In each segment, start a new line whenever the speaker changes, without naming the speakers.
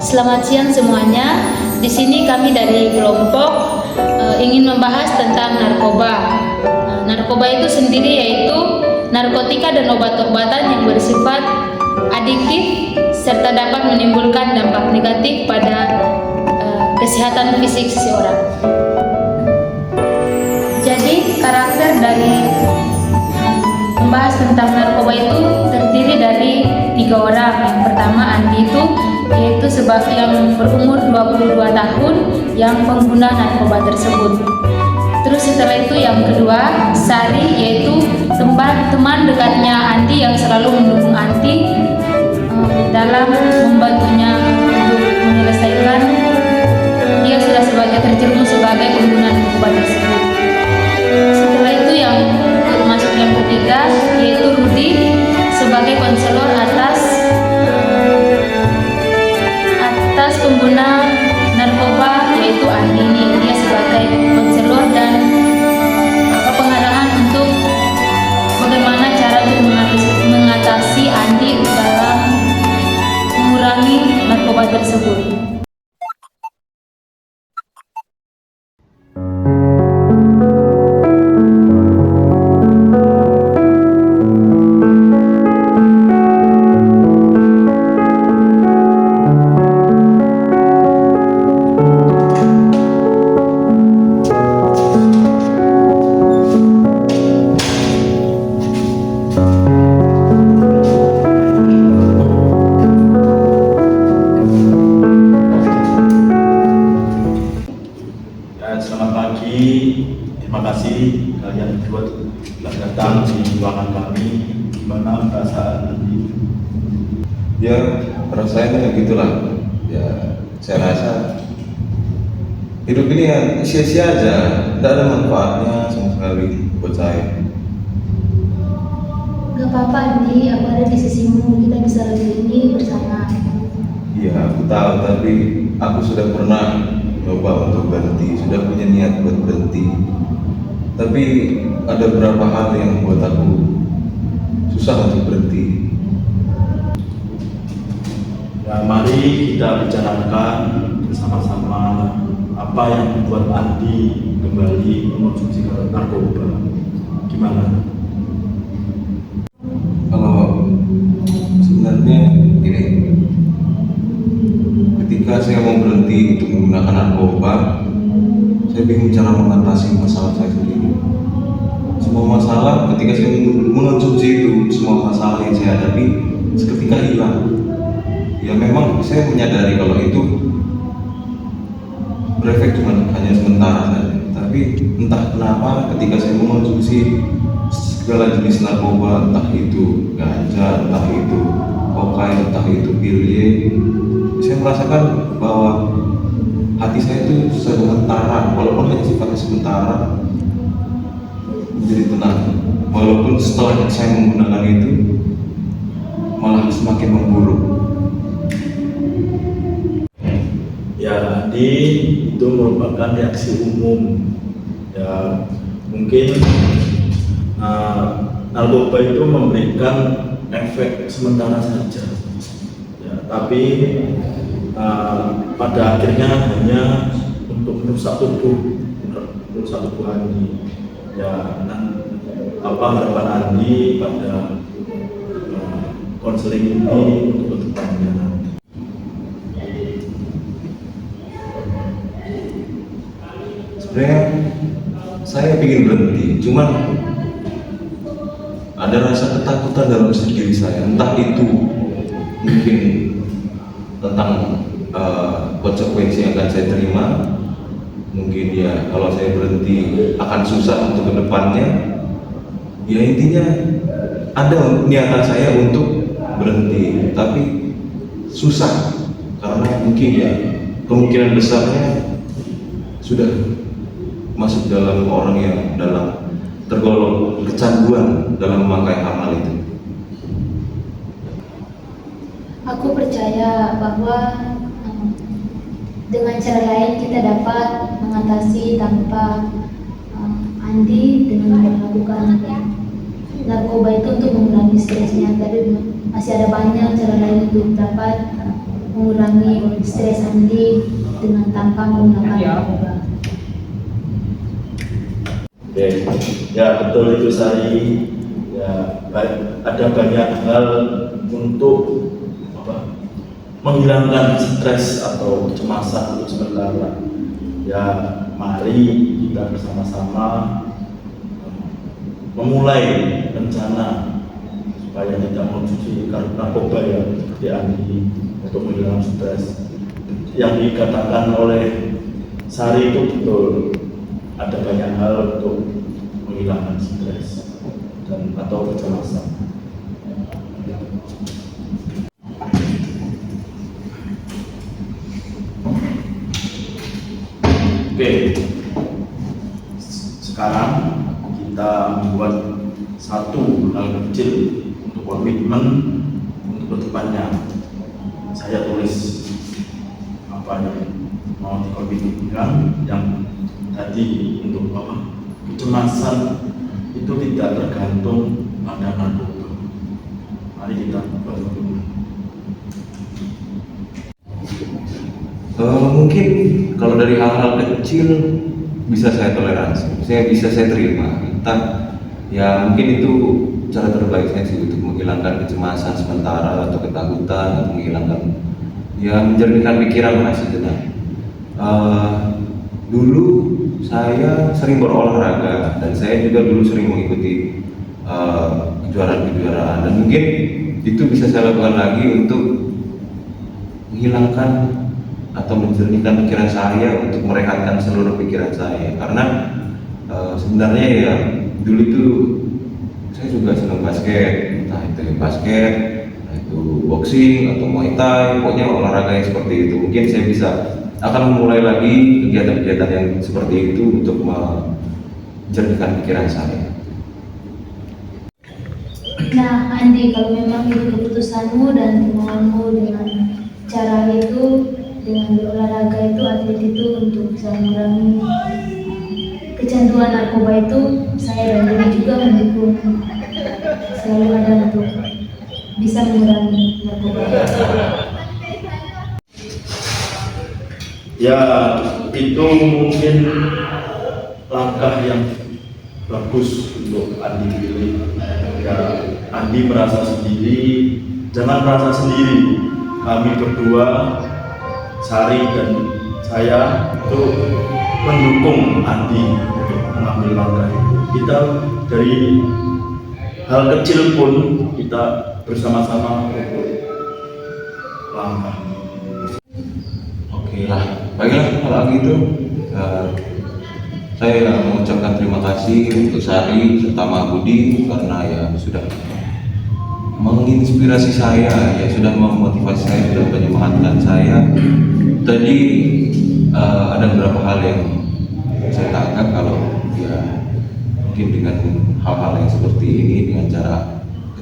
Selamat siang semuanya. Di sini kami dari kelompok ingin membahas tentang narkoba. Narkoba itu sendiri yaitu narkotika dan obat-obatan yang bersifat adiktif serta dapat menimbulkan dampak negatif pada kesehatan fisik seseorang. Jadi karakter dari membahas tentang narkoba itu terdiri dari 3 orang. Yang pertama Andi itu yaitu sebagai yang berumur 22 tahun yang pengguna narkoba tersebut. Terus setelah itu yang kedua Sari, yaitu teman dekatnya Andi yang selalu mendukung Andi dalam membantunya untuk menyelesaikan dia sudah terjerumus sebagai pengguna narkoba tersebut. Setelah itu yang masuk yang ketiga yaitu Rudi sebagai konselor atas pengguna narkoba yaitu Andi ini. Dia sebagai konselor dan pengarahan untuk bagaimana cara untuk mengatasi Andi dalam mengurangi narkoba tersebut.
Selamat pagi, terima kasih kalian berdua telah datang di ruangan kami. Gimana perasaan Andi?
Ya, perasaannya gitulah. Ya, saya rasa hidup ini ya sia-sia aja, tidak ada manfaatnya sama sekali buat saya.
Gak apa-apa Andi, aku ada di sisimu, kita bisa lalui ini bersama.
Iya, aku tahu, tapi aku sudah pernah coba untuk berhenti, sudah punya niat buat berhenti. Tapi ada beberapa hal yang buat aku susah untuk berhenti.
Ya, mari kita bicarakan bersama-sama apa yang membuat Andi kembali mengonsumsi narkoba. Gimana?
Kalau sebenarnya gini, ketika saya mau berhenti untuk menggunakan narkoba, saya bingung cara mengatasi masalah saya sendiri. Semua masalah ketika saya mengonsumsi itu, semua masalah yang saya hadapi seketika hilang. Ya memang saya menyadari kalau itu berefek cuma hanya sementara saja. Tapi entah kenapa ketika saya mengonsumsi segala jenis narkoba, entah itu ganja, entah itu kokain, entah itu pil, saya merasakan bahwa hati saya itu sementara, walaupun hanya sifatnya sementara, menjadi tenang. Walaupun setelah saya menggunakan itu malah semakin memburuk.
Ya, Andi, itu merupakan reaksi umum. Ya, mungkin narkoba itu memberikan efek sementara saja. Ya, tapi pada akhirnya hanya untuk merusak tubuh Andi. Ya, apa harapan Andi pada konseling ini untuk kedepannya nanti?
Sebenarnya saya ingin berhenti, cuman ada rasa ketakutan dalam diri saya. Entah itu mungkin tentang konsekuensi yang akan saya terima, mungkin ya kalau saya berhenti akan susah untuk kedepannya. Ya intinya ada niatan saya untuk berhenti, tapi susah karena mungkin ya kemungkinan besarnya sudah masuk dalam orang yang tergolong kecanduan dalam memakai hal itu.
Aku percaya bahwa dengan cara lain kita dapat mengatasi tanpa Andi dengan melakukan narkoba itu untuk mengurangi stresnya, tapi masih ada banyak cara lain untuk dapat mengurangi stres Andi dengan tanpa menggunakan narkoba.
Oke, ya betul itu Sari. Ya, ada banyak hal untuk menghilangkan stres atau kecemasan untuk sementara. Ya, mari kita bersama-sama memulai rencana supaya tidak mengonsumsi narkoba ya seperti Andi untuk menghilangkan stres. Yang dikatakan oleh Sari itu betul, ada banyak hal untuk menghilangkan stres dan atau kecemasan. Oke, sekarang kita membuat satu hal kecil untuk komitmen untuk kedepannya. Saya tulis apa yang mau dikomitmenkan, yang tadi untuk apa? Kecemasan itu tidak tergantung pada narkoba. Mari kita berkomitmen.
Mungkin kalau dari hal-hal kecil bisa saya toleransi, bisa saya terima. Entah ya mungkin itu cara terbaik saya sih untuk menghilangkan kecemasan sementara atau ketakutan atau menghilangkan ya menjernihkan pikiran lah sejenak. Dulu saya sering berolahraga dan saya juga dulu sering mengikuti kejuaraan-kejuaraan, dan mungkin itu bisa saya lakukan lagi untuk menghilangkan atau menjernihkan pikiran saya, untuk merehatkan seluruh pikiran saya. Karena sebenarnya ya dulu itu saya juga senang basket, entah itu basket, entah itu boxing atau muay thai, pokoknya olahraga yang seperti itu. Mungkin saya bisa akan memulai lagi kegiatan-kegiatan yang seperti itu untuk menjernihkan pikiran saya.
Nah Andi, kalau memang itu keputusanmu dan kemauanmu dengan cara itu, dengan berolahraga itu, atlet itu untuk bisa mengurangi kecanduan narkoba itu, saya dan Dini juga mendukung, selalu ada untuk bisa mengurangi narkoba.
Ya, itu mungkin langkah yang bagus untuk Andi pilih. Ya, Andi merasa sendiri, jangan merasa sendiri. Kami berdua, Sari dan saya, itu mendukung Andi untuk mengambil langkah itu. Kita dari hal kecil pun kita bersama-sama untuk langkah.
Oke lah, baiklah kalau gitu saya mengucapkan terima kasih untuk Sari serta Mak Budi karena ya sudah menginspirasi saya, ya sudah memotivasi saya, sudah menyemangatkan saya. Tadi ada beberapa hal yang saya tangkap kalau ya mungkin dengan hal-hal yang seperti ini, dengan cara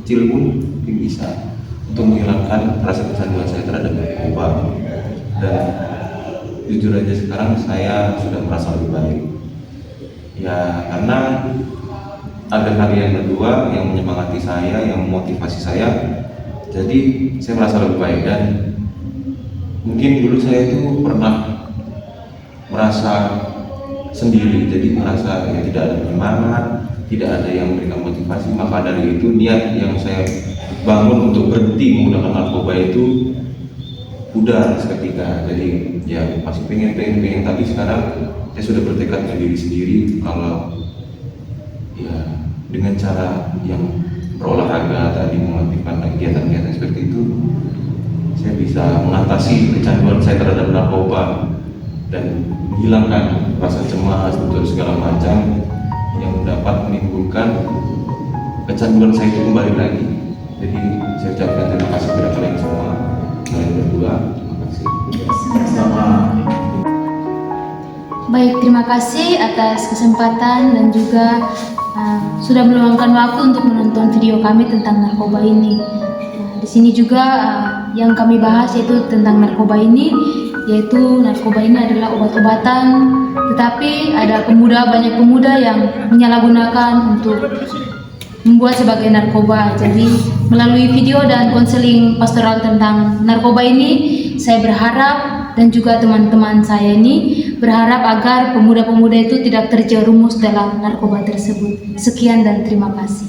kecil pun mungkin bisa untuk menghilangkan rasa kecanduan saya terhadap narkoba. Dan jujur aja sekarang saya sudah merasa lebih baik. Ya karena ada kalian berdua yang menyemangati saya, yang memotivasi saya, jadi saya merasa lebih baik. Dan mungkin dulu saya itu pernah merasa sendiri, jadi merasa ya tidak ada penyemangat, tidak ada yang memberikan motivasi. Maka dari itu niat yang saya bangun untuk berhenti menggunakan narkoba itu pudar seketika. Jadi ya masih pengen, tapi sekarang saya sudah bertekad dengan diri sendiri kalau ya dengan cara yang berolahraga tadi, melakukan kegiatan-kegiatan seperti itu, saya bisa mengatasi kecanduan saya terhadap narkoba dan menghilangkan rasa cemas untuk segala macam yang dapat menimbulkan kecanduan saya itu kembali lagi. Jadi saya ucapkan terima kasih kepada kalian semua, kalian berdua. Terima kasih.
Sama.
Baik, terima kasih atas kesempatan dan juga sudah meluangkan waktu untuk menonton video kami tentang narkoba ini. Di sini juga yang kami bahas yaitu tentang narkoba ini, yaitu narkoba ini adalah obat-obatan, tetapi ada banyak pemuda yang menyalahgunakan untuk membuat sebagai narkoba. Jadi melalui video dan konseling pastoral tentang narkoba ini, saya berharap dan juga teman-teman saya ini berharap agar pemuda-pemuda itu tidak terjerumus dalam narkoba tersebut. Sekian dan terima kasih.